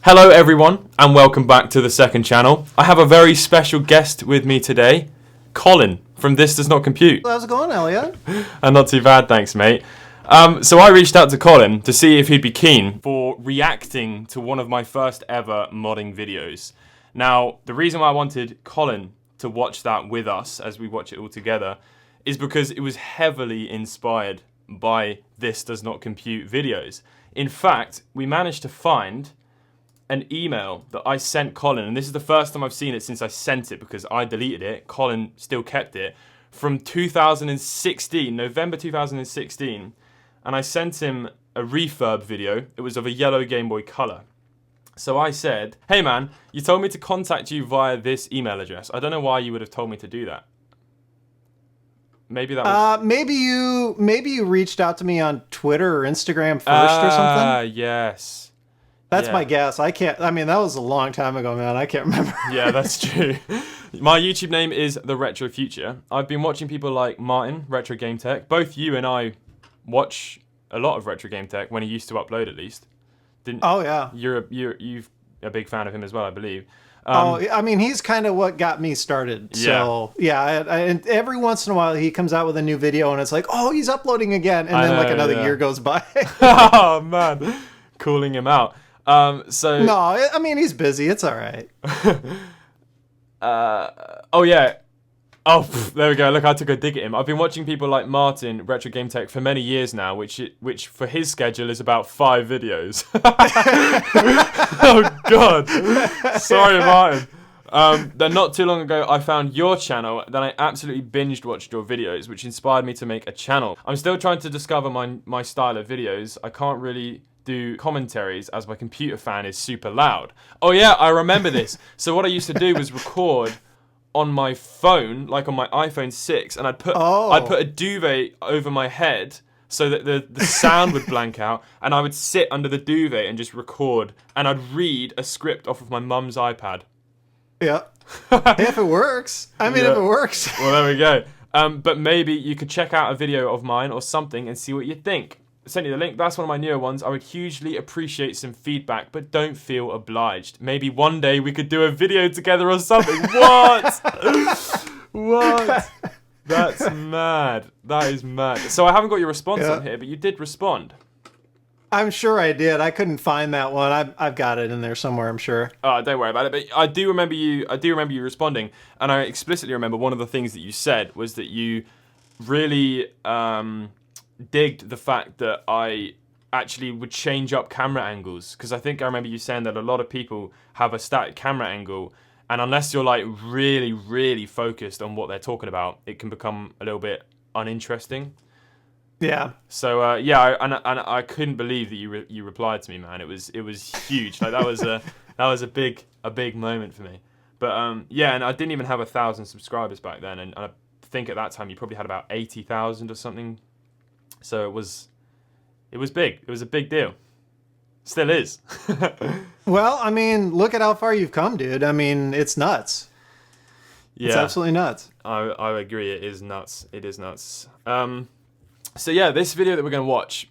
Hello everyone and welcome back to the second channel. I have a very special guest with me today, Colin from This Does Not Compute. How's it going, Elliot? And not too bad, thanks mate. So I reached out to Colin to see if he'd be keen for reacting to one of my first ever modding videos. Now, the reason why I wanted Colin to watch that with us as we watch it all together is because it was heavily inspired by This Does Not Compute videos. In fact, we managed to find an email that I sent Colin, and this is the first time I've seen it since I sent it because I deleted it. Colin still kept it from 2016, November 2016, and I sent him a refurb video. It was of a yellow Game Boy Color. So I said, "Hey man, you told me to contact you via this email address. I don't know why you would have told me to do that. Maybe that was maybe you reached out to me on Twitter or Instagram first or something. Yes. That's my guess. I mean, that was a long time ago, man. I can't remember. Yeah, that's true. My YouTube name is The Retro Future. I've been watching people like Martin, Retro Game Tech. Both you and I watch a lot of Retro Game Tech when he used to upload, at least. Oh yeah. You're a big fan of him as well, I believe. I mean, he's kind of what got me started. So yeah, and every once in a while he comes out with a new video, and it's like, oh, he's uploading again, and then like another year goes by. Oh man, calling him out. So no, I mean, he's busy. It's all right. Oh yeah. Oh, there we go. Look, I took a dig at him. I've been watching people like Martin, Retro Game Tech, for many years now, which for his schedule is about 5 videos. Oh God. Sorry, Martin. Then not too long ago, I found your channel. Then I absolutely binged watched your videos, which inspired me to make a channel. I'm still trying to discover my style of videos. I can't really do commentaries as my computer fan is super loud. Oh yeah, I remember this. So what I used to do was record on my phone, like on my iPhone 6, and I'd put a duvet over my head so that the sound would blank out, and I would sit under the duvet and just record, and I'd read a script off of my mum's iPad. Yeah. If it works. I mean, if it works. Well, there we go. But maybe you could check out a video of mine or something and see what you think. I sent you the link. That's one of my newer ones. I would hugely appreciate some feedback, but don't feel obliged. Maybe one day we could do a video together or something. What? What? That's mad. That is mad. So I haven't got your response on here, but you did respond. I'm sure I did. I couldn't find that one. I've got it in there somewhere, I'm sure. Oh, don't worry about it. But I do remember you responding, and I explicitly remember one of the things that you said was that you really digged the fact that I actually would change up camera angles, because I think I remember you saying that a lot of people have a static camera angle, and unless you're like really, really focused on what they're talking about, it can become a little bit uninteresting. Yeah. So I couldn't believe that you replied to me, man. It was huge. Like that was a big moment for me. But yeah, and I didn't even have 1,000 subscribers back then, and I think at that time you probably had about 80,000 or something. So it was big. It was a big deal. Still is. Well, I mean, look at how far you've come, dude. I mean, it's nuts. Yeah. It's absolutely nuts. I agree. It is nuts. It is nuts. So yeah, this video that we're going to watch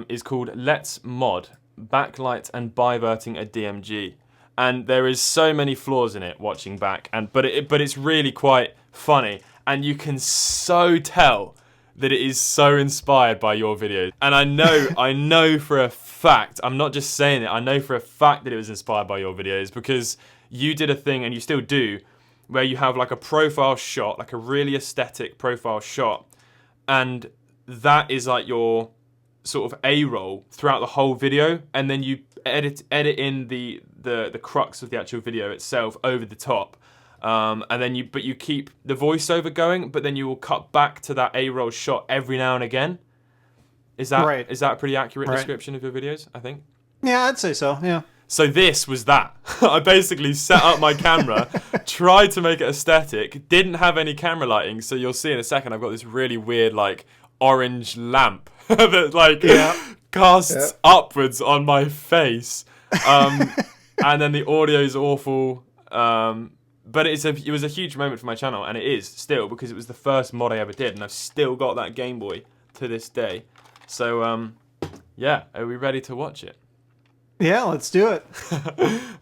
is called Let's Mod Backlight and Biverting a DMG. And there is so many flaws in it watching back, but it's really quite funny, and you can so tell that it is so inspired by your videos. And I know for a fact, I'm not just saying it, I know for a fact that it was inspired by your videos, because you did a thing, and you still do, where you have like a profile shot, like a really aesthetic profile shot, and that is like your sort of A-roll throughout the whole video, and then you edit in the crux of the actual video itself over the top. And then you keep the voiceover going, but then you will cut back to that A-roll shot every now and again. Is that right? Is that a pretty accurate description of your videos, I think? Yeah, I'd say so, yeah. So this was that. I basically set up my camera, tried to make it aesthetic, didn't have any camera lighting, so you'll see in a second I've got this really weird like orange lamp that like casts upwards on my face. And then the audio is awful. But it was a huge moment for my channel, and it is still, because it was the first mod I ever did, and I've still got that Game Boy to this day. So, yeah, are we ready to watch it? Yeah, let's do it.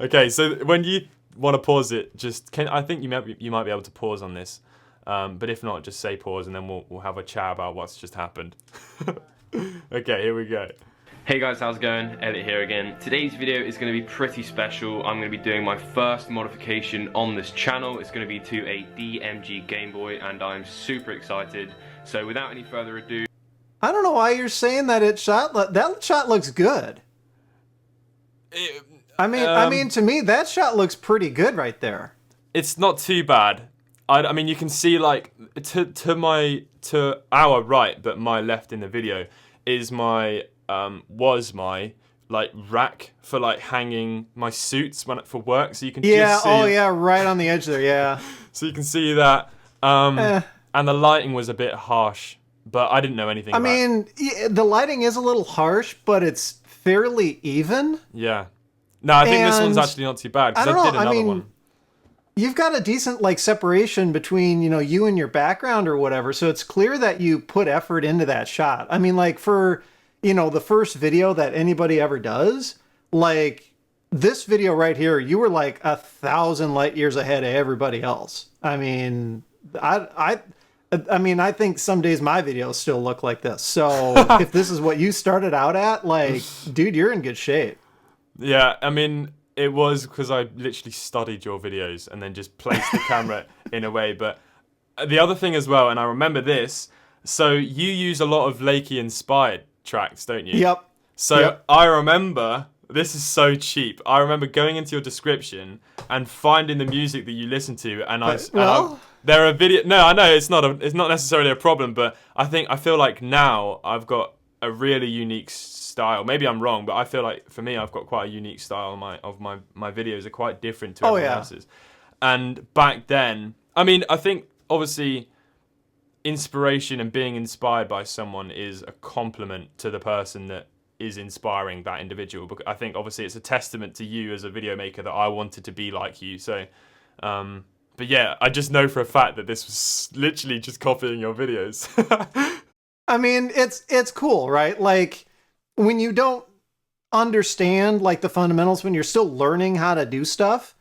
Okay, so when you want to pause it, I think you might be able to pause on this, but if not, just say pause, and then we'll have a chat about what's just happened. Okay, here we go. Hey guys, how's it going? Elliot here again. Today's video is going to be pretty special. I'm going to be doing my first modification on this channel. It's going to be to a DMG Game Boy, and I'm super excited. So without any further ado, I don't know why you're saying that that shot looks good. I mean, to me, that shot looks pretty good right there. It's not too bad. I mean, you can see like to our right, but my left in the video is was my like rack for like hanging my suits for work, so you can just see, oh yeah, right on the edge there, yeah. So you can see that, and the lighting was a bit harsh, but I didn't know anything. I mean, the lighting is a little harsh, but it's fairly even. Yeah. No, I think this one's actually not too bad because I did another one. You've got a decent like separation between, you and your background or whatever, so it's clear that you put effort into that shot. I mean, like for, the first video that anybody ever does, like this video right here, you were like 1,000 light years ahead of everybody else. I mean, I think some days my videos still look like this. So if this is what you started out at, like, dude, you're in good shape. Yeah, I mean, it was because I literally studied your videos and then just placed the camera in a way. But the other thing as well, and I remember this, so you use a lot of Lakey-inspired tracks, don't you? Yep. So I remember, this is so cheap, I remember going into your description and finding the music that you listen to, and there are videos. No, I know it's not necessarily a problem, but I feel like now I've got a really unique style. Maybe I'm wrong, but I feel like for me I've got quite a unique style. My videos are quite different to everyone else's. And back then, I mean, I think obviously inspiration and being inspired by someone is a compliment to the person that is inspiring that individual. But I think obviously it's a testament to you as a video maker that I wanted to be like you. So but yeah, I just know for a fact that this was literally just copying your videos. I mean, it's cool, right? Like when you don't understand like the fundamentals, when you're still learning how to do stuff,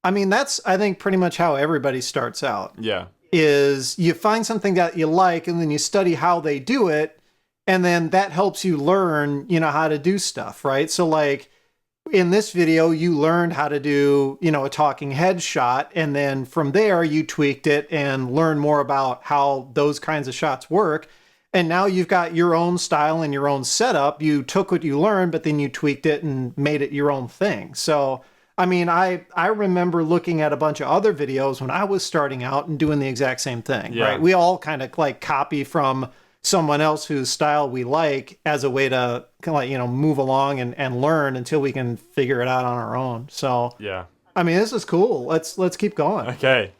I mean, that's, I think, pretty much how everybody starts out. Yeah. Is you find something that you like and then you study how they do it, and then that helps you learn, how to do stuff, right? So like in this video, you learned how to do, a talking head shot, and then from there you tweaked it and learned more about how those kinds of shots work. And now you've got your own style and your own setup. You took what you learned, but then you tweaked it and made it your own thing. So, I mean, I remember looking at a bunch of other videos when I was starting out and doing the exact same thing, right? We all kind of like copy from someone else whose style we like as a way to kind of like, move along and learn until we can figure it out on our own. So, yeah. I mean, this is cool. Let's keep going. Okay.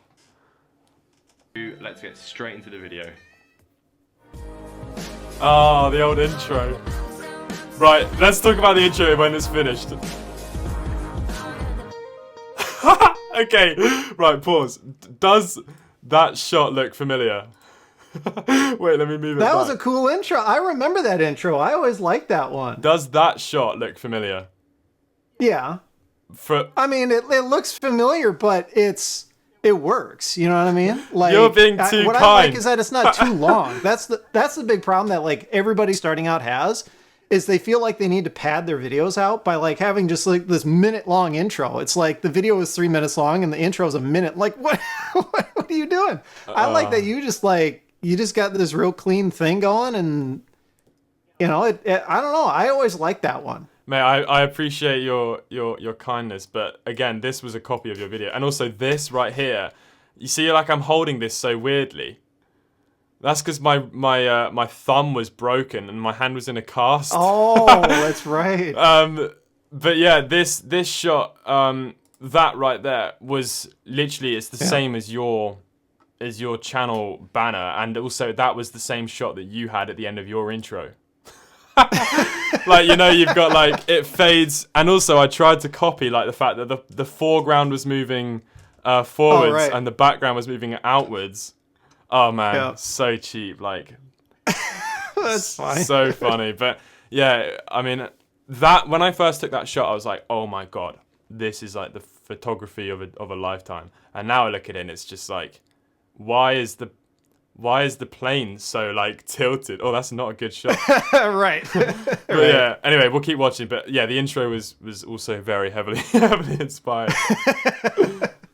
let's get straight into the video. Oh, the old intro. Right, let's talk about the intro when it's finished. Okay, right, pause. Does that shot look familiar? Wait, let me move it back. That was a cool intro. I remember that intro. I always liked that one. Does that shot look familiar? Yeah. I mean, it looks familiar, but it works. You know what I mean? Like, you're being too kind. What I like is that it's not too long. That's the big problem that like everybody starting out has, is they feel like they need to pad their videos out by like having just like this minute-long intro. It's like the video is 3 minutes long and the intro is a minute. Like, what are you doing? I like that you just got this real clean thing going, and I don't know. I always like that one. Mate, I appreciate your kindness, but again, this was a copy of your video, and also this right here. You see, like I'm holding this so weirdly. That's because my thumb was broken and my hand was in a cast. Oh, that's right. But yeah, this shot, that right there was literally, it's the same as your channel banner, and also that was the same shot that you had at the end of your intro. Like, you've got like it fades, and also I tried to copy like the fact that the foreground was moving forwards and the background was moving outwards. Oh man, so cheap. Like, that's fine. So funny. But yeah, I mean, that when I first took that shot, I was like, oh my god, this is like the photography of a lifetime. And now I look at it and it's just like, why is the plane so like tilted? Oh, that's not a good shot. Right. But yeah, anyway, we'll keep watching. But yeah, the intro was also very heavily inspired.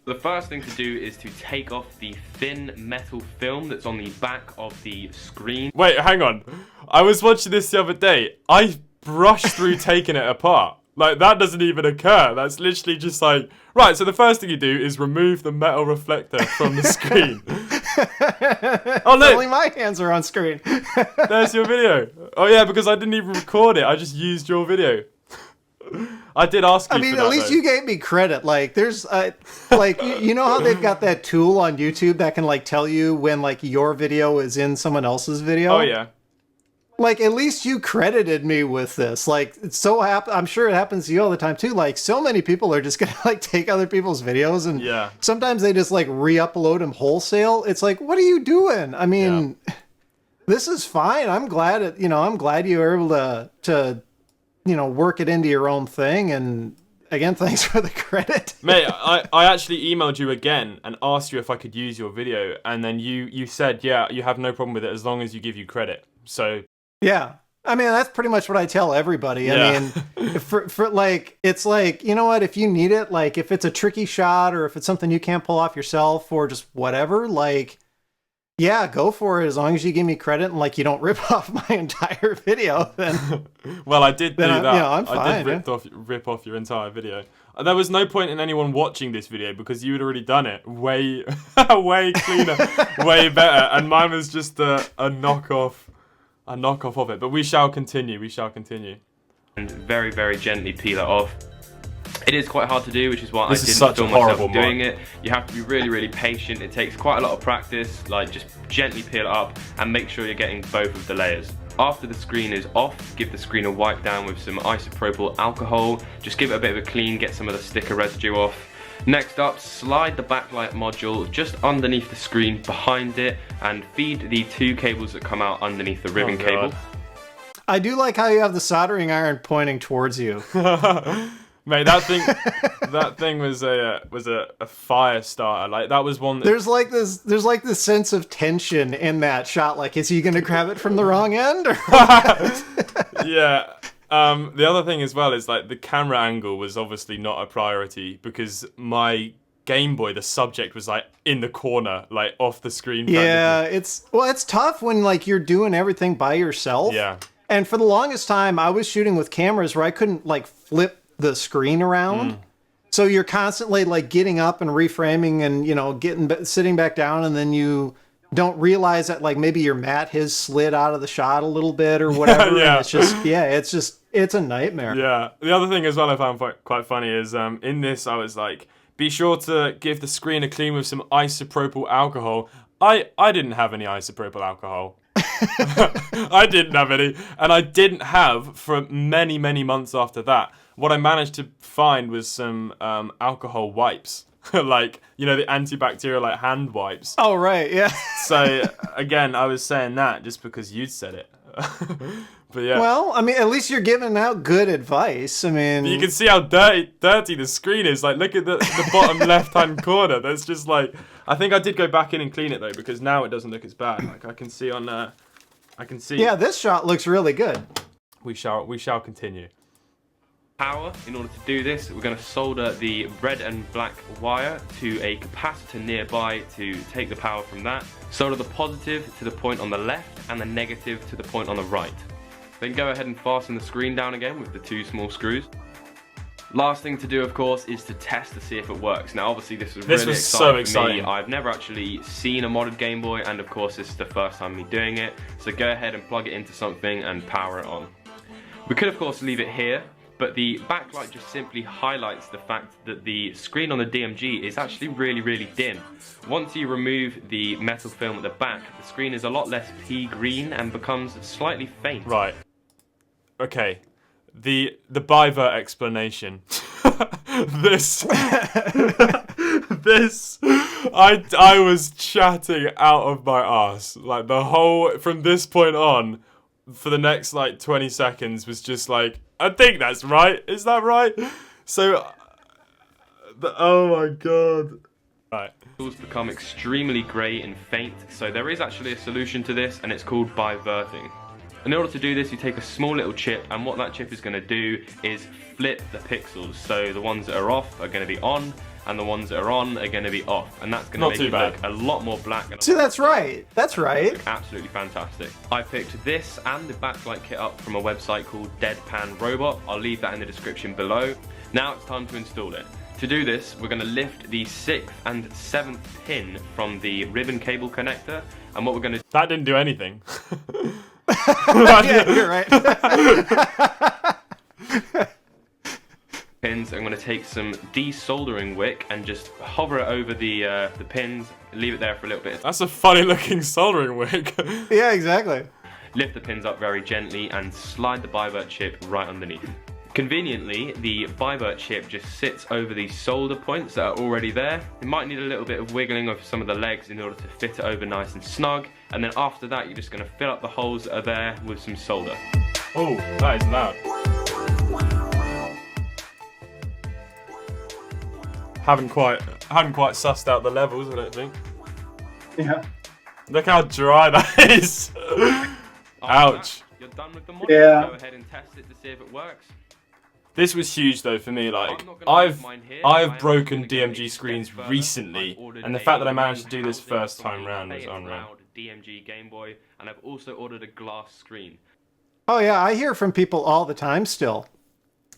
The first thing to do is to take off the thin metal film that's on the back of the screen. Wait, hang on. I was watching this the other day. I brushed through taking it apart. Like, that doesn't even occur. That's literally just like, right, so the first thing you do is remove the metal reflector from the screen. Oh, no. Only my hands are on screen. There's your video. Oh, yeah, because I didn't even record it. I just used your video. I did ask you. I mean, for that, at least though. you gave me credit. Like, there's, like, you know how they've got that tool on YouTube that can, like, tell you when, like, your video is in someone else's video? Oh, yeah. Like, at least you credited me with this. Like, it's so I'm sure it happens to you all the time, too. Like, so many people are just gonna, like, take other people's videos, and Yeah. sometimes they just, like, re-upload them wholesale. It's like, what are you doing? I mean, this is fine. I'm glad I'm glad you were able to work it into your own thing. And again, thanks for the credit. Mate, I actually emailed you again and asked you if I could use your video, and then you said, yeah, you have no problem with it as long as you give you credit. So yeah. I mean, that's pretty much what I tell everybody. Yeah. I mean, for like, it's like, you know what, if you need it, like if it's a tricky shot or if it's something you can't pull off yourself or just whatever, like, yeah, go for it as long as you give me credit and like you don't rip off my entire video. Then well, I did do that. I'm fine. I did rip off your entire video. There was no point in anyone watching this video because you had already done it way cleaner, way better, and mine was just a knockoff of it. But we shall continue. And very, very gently peel it off. It is quite hard to do, which is why This I is didn't such a film myself horrible doing it. You have to be really, really patient. It takes quite a lot of practice. Like, just gently peel it up and make sure you're getting both of the layers. After the screen is off, give the screen a wipe down with some isopropyl alcohol. Just give it a bit of a clean, get some of the sticker residue off. Next up, slide the backlight module just underneath the screen behind it and feed the two cables that come out underneath the ribbon cable. I do like how you have the soldering iron pointing towards you. Mate, that thing was a fire starter. Like, that was one that... There's like this sense of tension in that shot. Like, is he gonna grab it from the wrong end? Or Yeah. The other thing as well is, like, the camera angle was obviously not a priority because my Game Boy, the subject was like in the corner, like off the screen. Yeah, it's tough when like you're doing everything by yourself. Yeah. And for the longest time, I was shooting with cameras where I couldn't like flip the screen around. So you're constantly like getting up and reframing and sitting back down, and then you don't realize that like maybe your mat has slid out of the shot a little bit or whatever. Yeah. And it's a nightmare. Yeah. The other thing as well I found quite funny is in this I was like, be sure to give the screen a clean with some isopropyl alcohol. I didn't have any isopropyl alcohol. I didn't have any, and I didn't have for many, many months after that. What I managed to find was some alcohol wipes. Like, the antibacterial like hand wipes. Oh, right, yeah. So, again, I was saying that just because you'd said it. But yeah. Well, I mean, at least you're giving out good advice. I mean... You can see how dirty the screen is. Like, look at the bottom left-hand corner. That's just like... I think I did go back in and clean it, though, because now it doesn't look as bad. Like, I can see on... I can see... Yeah, this shot looks really good. We shall continue. Power. In order to do this, we're going to solder the red and black wire to a capacitor nearby to take the power from that. Solder the positive to the point on the left and the negative to the point on the right. Then go ahead and fasten the screen down again with the two small screws. Last thing to do, of course, is to test to see if it works. Now, obviously, this was really exciting for me. I've never actually seen a modded Game Boy, and of course, this is the first time me doing it. So go ahead and plug it into something and power it on. We could, of course, leave it here, but the backlight just simply highlights the fact that the screen on the DMG is actually really, really dim. Once you remove the metal film at the back, the screen is a lot less pea green and becomes slightly faint. Right. Okay. The Bivert explanation. This I was chatting out of my arse. Like, the whole from this point on for the next like 20 seconds was just like I think that's right. Is that right? So, oh my god. Right. Become extremely grey and faint, so there is actually a solution to this, and it's called Biverting. In order to do this, you take a small little chip, and what that chip is going to do is flip the pixels. So the ones that are off are going to be on, and the ones that are on are going to be off, and that's going to make it look a lot more black. And See, that's right. That's right. Absolutely fantastic. I picked this and the backlight kit up from a website called Deadpan Robot. I'll leave that in the description below. Now it's time to install it. To do this, we're going to lift the 6th and 7th pin from the ribbon cable connector, and what we're going to... That didn't do anything. Yeah, you're right. Pins. I'm going to take some desoldering wick and just hover it over the pins, leave it there for a little bit. That's a funny looking soldering wick. Yeah, exactly. Lift the pins up very gently and slide the Bivert chip right underneath. Conveniently, the Bivert chip just sits over these solder points that are already there. It might need a little bit of wiggling of some of the legs in order to fit it over nice and snug, and then after that you're just going to fill up the holes that are there with some solder. Oh, that is loud. Haven't quite sussed out the levels, I don't think. Yeah. Look how dry that is. Ouch. You're done with the model. Yeah. Go ahead and test it to see if it works. This was huge though for me. Like I've I've broken DMG screens recently, and the fact that I managed to do this first time round was unreal. DMG Game Boy, and I've also ordered a glass screen. Oh yeah, I hear from people all the time still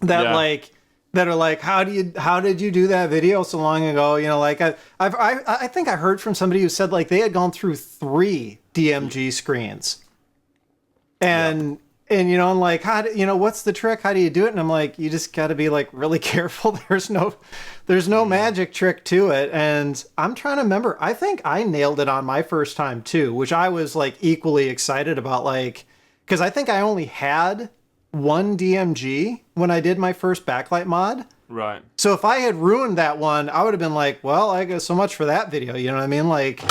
that are like, how did you do that video so long ago? You know, like I think I heard from somebody who said like they had gone through 3 DMG screens, and you know, I'm like, what's the trick? How do you do it? And I'm like, you just got to be like really careful. There's no magic trick to it. And I'm trying to remember. I think I nailed it on my first time too, which I was like equally excited about, like, because I think I only had 1 DMG when I did my first backlight mod. Right. So if I had ruined that one, I would have been like, well, I guess so much for that video. You know what I mean? Like,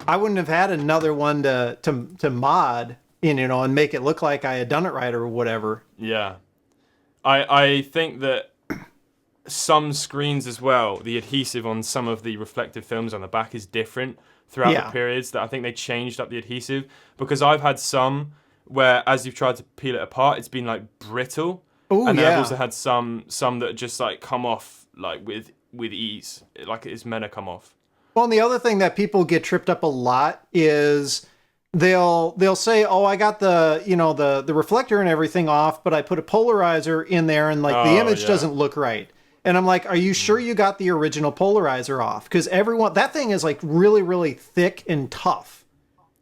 I wouldn't have had another one to mod, you know, and make it look like I had done it right or whatever. Yeah. I think that some screens as well, the adhesive on some of the reflective films on the back is different throughout the periods. That I think they changed up the adhesive, because I've had some where as you've tried to peel it apart, it's been like brittle. Oh, and then yeah. I've also had some that just like come off like with ease, like it's meant to come off. Well, and the other thing that people get tripped up a lot is they'll say, oh, I got the reflector and everything off, but I put a polarizer in there and like the image doesn't look right. And I'm like, are you sure you got the original polarizer off? Because that thing is like really, really thick and tough.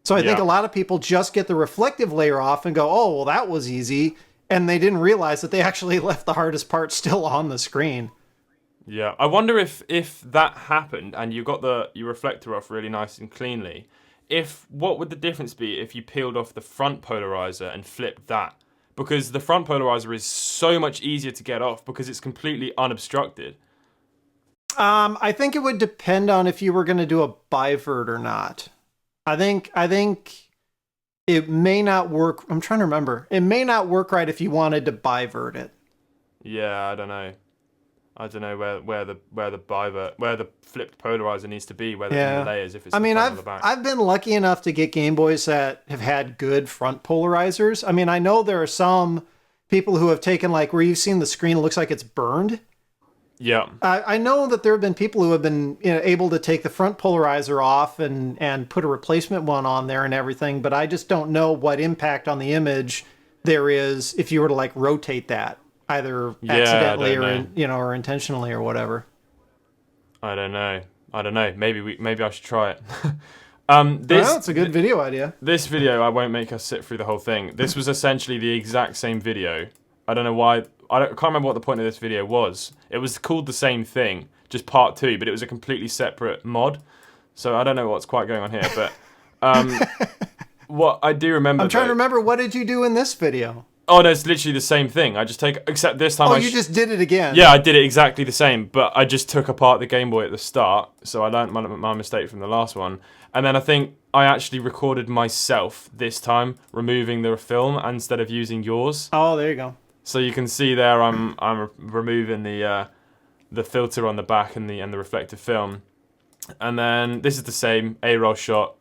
So I think a lot of people just get the reflective layer off and go, oh, well, that was easy. And they didn't realize that they actually left the hardest part still on the screen. Yeah, I wonder if that happened and you got your reflector off really nice and cleanly, what would the difference be if you peeled off the front polarizer and flipped that? Because the front polarizer is so much easier to get off because it's completely unobstructed. I think it would depend on if you were going to do a bivert or not. I think it may not work. I'm trying to remember. It may not work right if you wanted to bivert it. Yeah, I don't know. I don't know where the flipped polarizer needs to be, whether it's in the layers, if it's the front or the back. I've been lucky enough to get Game Boys that have had good front polarizers. I mean, I know there are some people who have taken like where you've seen the screen looks like it's burned. Yeah. I know that there have been people who have been able to take the front polarizer off and put a replacement one on there and everything, but I just don't know what impact on the image there is if you were to like rotate that, either accidentally or intentionally or whatever. I don't know. Maybe I should try it. It's a good video idea. This video, I won't make us sit through the whole thing. This was essentially the exact same video. I don't know why. I can't remember what the point of this video was. It was called the same thing, just part 2, but it was a completely separate mod. So I don't know what's quite going on here, but what I do remember. I'm trying to remember, what did you do in this video? Oh no, it's literally the same thing. I just except this time. You just did it again. Yeah, I did it exactly the same, but I just took apart the Game Boy at the start, so I learned my mistake from the last one. And then I think I actually recorded myself this time, removing the film instead of using yours. Oh, there you go. So you can see there, I'm removing the filter on the back and the reflective film, and then this is the same A-roll shot,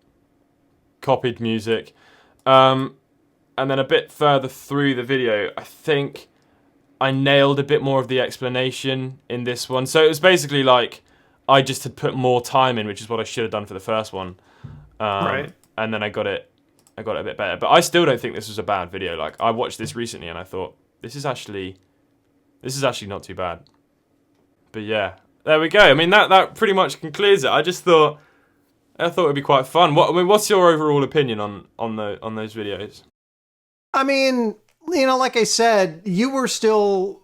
copied music, and then a bit further through the video, I think I nailed a bit more of the explanation in this one. So it was basically like I just had put more time in, which is what I should have done for the first one, Right. and then I got it a bit better. But I still don't think this was a bad video. Like, I watched this recently and I thought this is actually not too bad. But yeah, there we go. I mean, that pretty much concludes it. I thought it'd be quite fun. What's your overall opinion on those videos? I mean, you know, like I said, you were still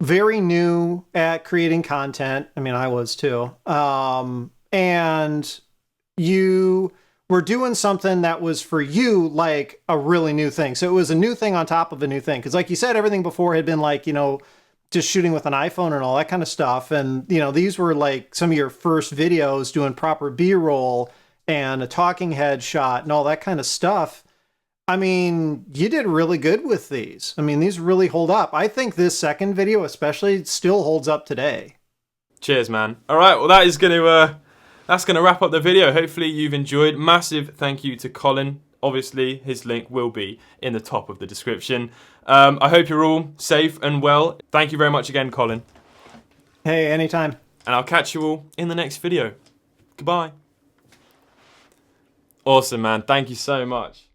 very new at creating content. I mean, I was too. And you were doing something that was for you like a really new thing. So it was a new thing on top of a new thing. Because like you said, everything before had been like, you know, just shooting with an iPhone and all that kind of stuff. And, you know, these were like some of your first videos doing proper B-roll and a talking head shot and all that kind of stuff. I mean, you did really good with these. I mean, these really hold up. I think this second video especially still holds up today. Cheers, man. All right, well, that's gonna wrap up the video. Hopefully you've enjoyed. Massive thank you to Colin. Obviously, his link will be in the top of the description. I hope you're all safe and well. Thank you very much again, Colin. Hey, anytime. And I'll catch you all in the next video. Goodbye. Awesome, man. Thank you so much.